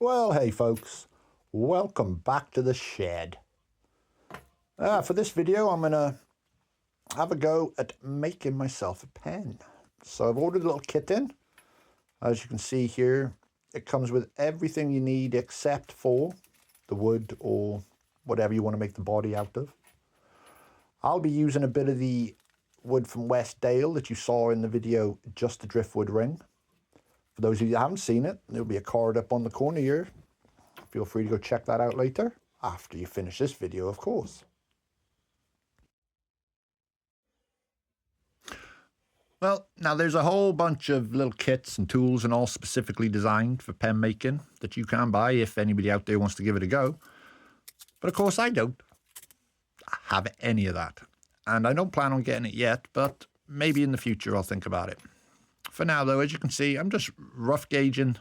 Well, hey folks, welcome back to the shed. For this video, I'm gonna have a go at making myself a pen. So I've ordered a little kit in. As you can see here, it comes with everything you need except for the wood or whatever you want to make the body out of. I'll be using a bit of the wood from West Dale that you saw in the video, just the driftwood ring. For those of you that haven't seen it, there'll be a card up on the corner here. Feel free to go check that out later, after you finish this video, of course. Well, now there's a whole bunch of little kits and tools and all specifically designed for pen making that you can buy if anybody out there wants to give it a go. But of course I don't have any of that. And I don't plan on getting it yet, but maybe in the future I'll think about it. For now though, as you can see, I'm just rough gauging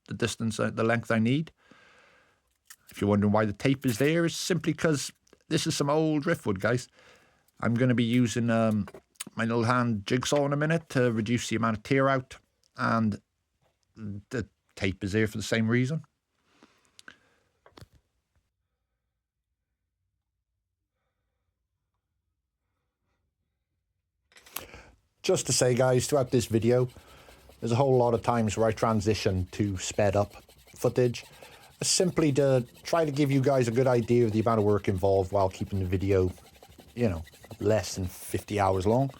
the distance, the length I need. If you're wondering why the tape is there, it's simply because this is some old driftwood, guys. I'm going to be using my little hand jigsaw in a minute to reduce the amount of tear out, and the tape is there for the same reason. Just to say, guys, throughout this video, there's a whole lot of times where I transition to sped up footage, simply to try to give you guys a good idea of the amount of work involved while keeping the video, you know, less than 50 hours long.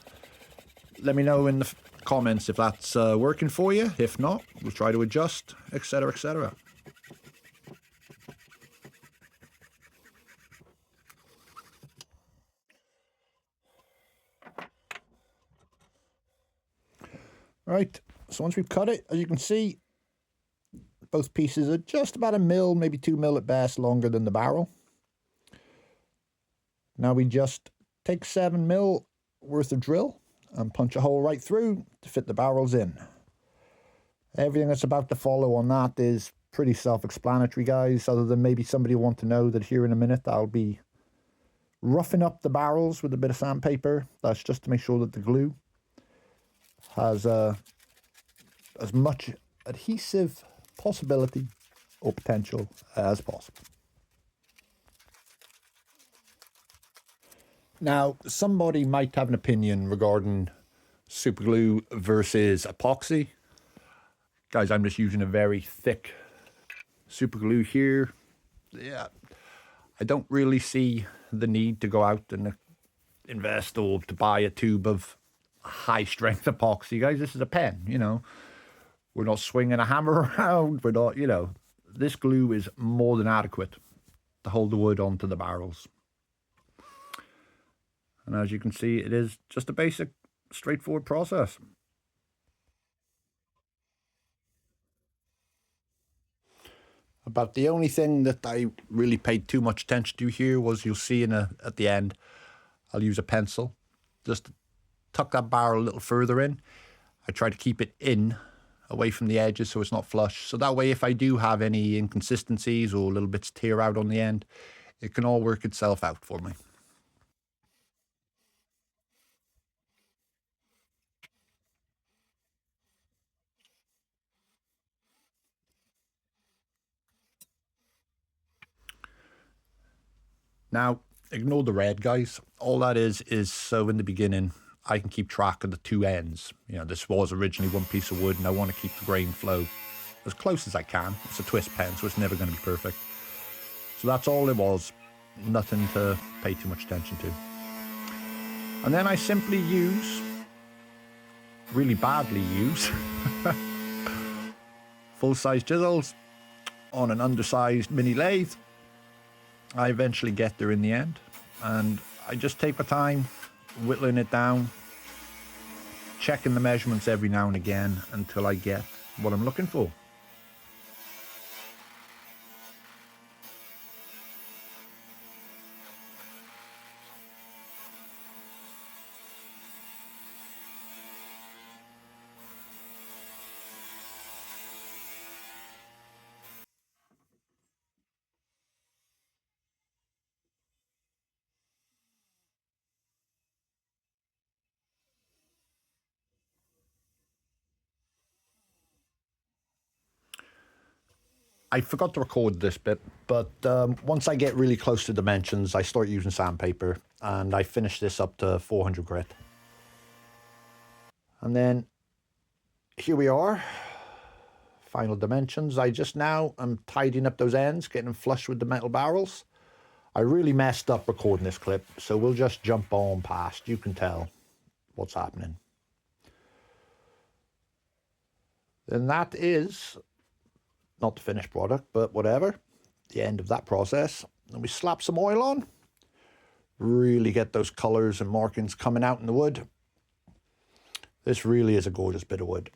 Let me know in the comments if that's working for you. If not, we'll try to adjust, etc., etc. Right, so once we've cut it, as you can see, both pieces are just about 1 mil, maybe 2 mil at best, longer than the barrel. Now we just take 7 mil worth of drill and punch a hole right through to fit the barrels in. Everything that's about to follow on that is pretty self-explanatory, guys, other than maybe somebody will want to know that here in a minute I'll be roughing up the barrels with a bit of sandpaper. That's just to make sure that the glue has as much adhesive possibility or potential as possible. Now, somebody might have an opinion regarding super glue versus epoxy. Guys, I'm just using a very thick super glue here. Yeah, I don't really see the need to go out and invest or to buy a tube of high strength epoxy. Guys, this is a pen, you know. We're not swinging a hammer around. We're not, you know, this glue is more than adequate to hold the wood onto the barrels. And as you can see, it is just a basic, straightforward process. About the only thing that I really paid too much attention to here was, you'll see at the end, I'll use a pencil just to tuck that barrel a little further in. I try to keep it in, away from the edges, so it's not flush. So that way, if I do have any inconsistencies or little bits tear out on the end, it can all work itself out for me. Now, ignore the red, guys. All that is so in the beginning, I can keep track of the two ends. You know, this was originally one piece of wood, and I want to keep the grain flow as close as I can. It's a twist pen, so it's never going to be perfect. So that's all it was. Nothing to pay too much attention to. And then I simply use, really badly use, full-size chisels on an undersized mini lathe. I eventually get there in the end, and I just take my time whittling it down, checking the measurements every now and again until I get what I'm looking for. I forgot to record this bit, but once I get really close to dimensions, I start using sandpaper, and I finish this up to 400 grit. And then here we are, final dimensions. I just now am tidying up those ends, getting them flush with the metal barrels. I really messed up recording this clip, so we'll just jump on past. You can tell what's happening. Then that is not the finished product, but whatever, the end of that process. And we slap some oil on, really get those colors and markings coming out in the wood. This really is a gorgeous bit of wood.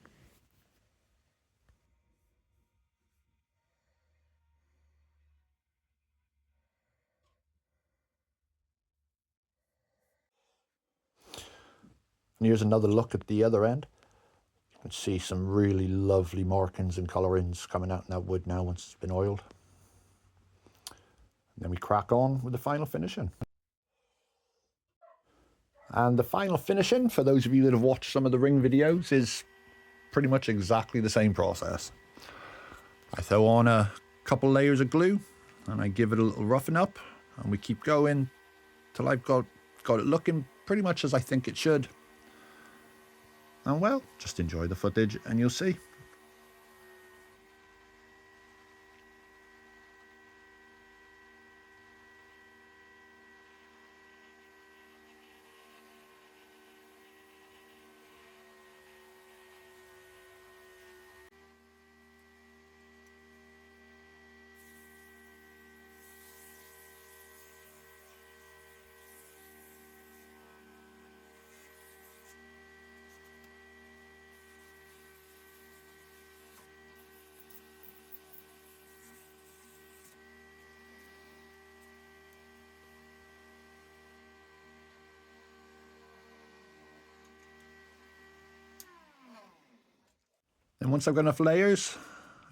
And here's another look at the other end. You can see some really lovely markings and colorings coming out in that wood now once it's been oiled. And then we crack on with the final finishing. And the final finishing, for those of you that have watched some of the ring videos, is pretty much exactly the same process. I throw on a couple layers of glue and I give it a little roughen up, and we keep going till I've got it looking pretty much as I think it should. And well, just enjoy the footage and you'll see. And once I've got enough layers,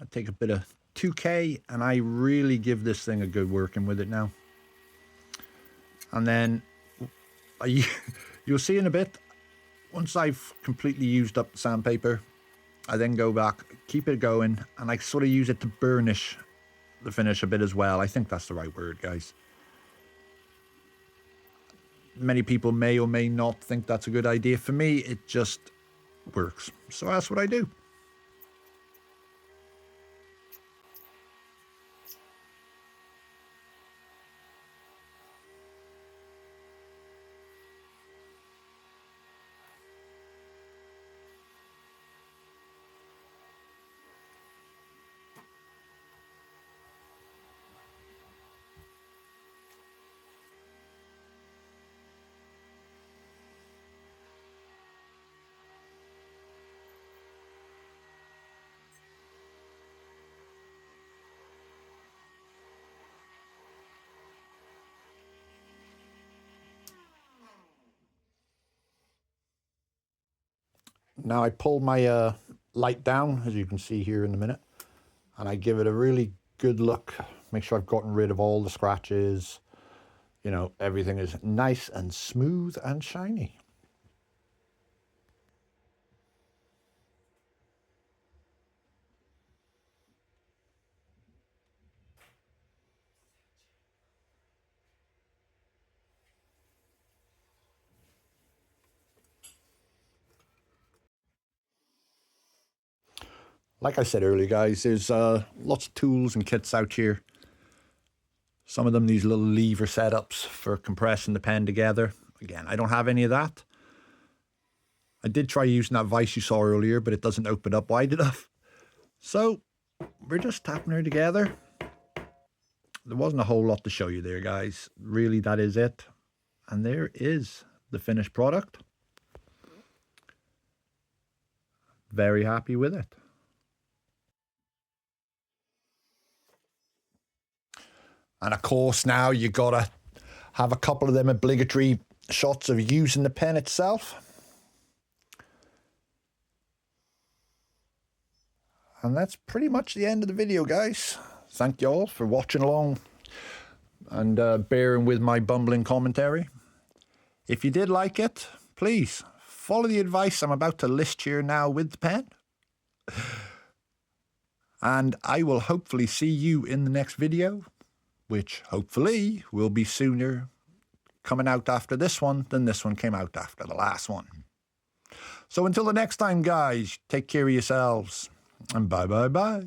I take a bit of 2K and I really give this thing a good working with it now. And then you'll see in a bit, once I've completely used up the sandpaper, I then go back, keep it going, and I sort of use it to burnish the finish a bit as well. I think that's the right word, guys. Many people may or may not think that's a good idea. For me, it just works. So that's what I do. Now I pull my light down, as you can see here in a minute, and I give it a really good look. Make sure I've gotten rid of all the scratches. You know, everything is nice and smooth and shiny. Like I said earlier, guys, there's lots of tools and kits out here. Some of them, these little lever setups for compressing the pen together. Again, I don't have any of that. I did try using that vise you saw earlier, but it doesn't open up wide enough. So we're just tapping her together. There wasn't a whole lot to show you there, guys. Really, that is it. And there is the finished product. Very happy with it. And of course, now you gotta have a couple of them obligatory shots of using the pen itself. And that's pretty much the end of the video, guys. Thank you all for watching along and bearing with my bumbling commentary. If you did like it, please follow the advice I'm about to list here now with the pen. And I will hopefully see you in the next video, which hopefully will be sooner coming out after this one than this one came out after the last one. So until the next time, guys, take care of yourselves, and bye.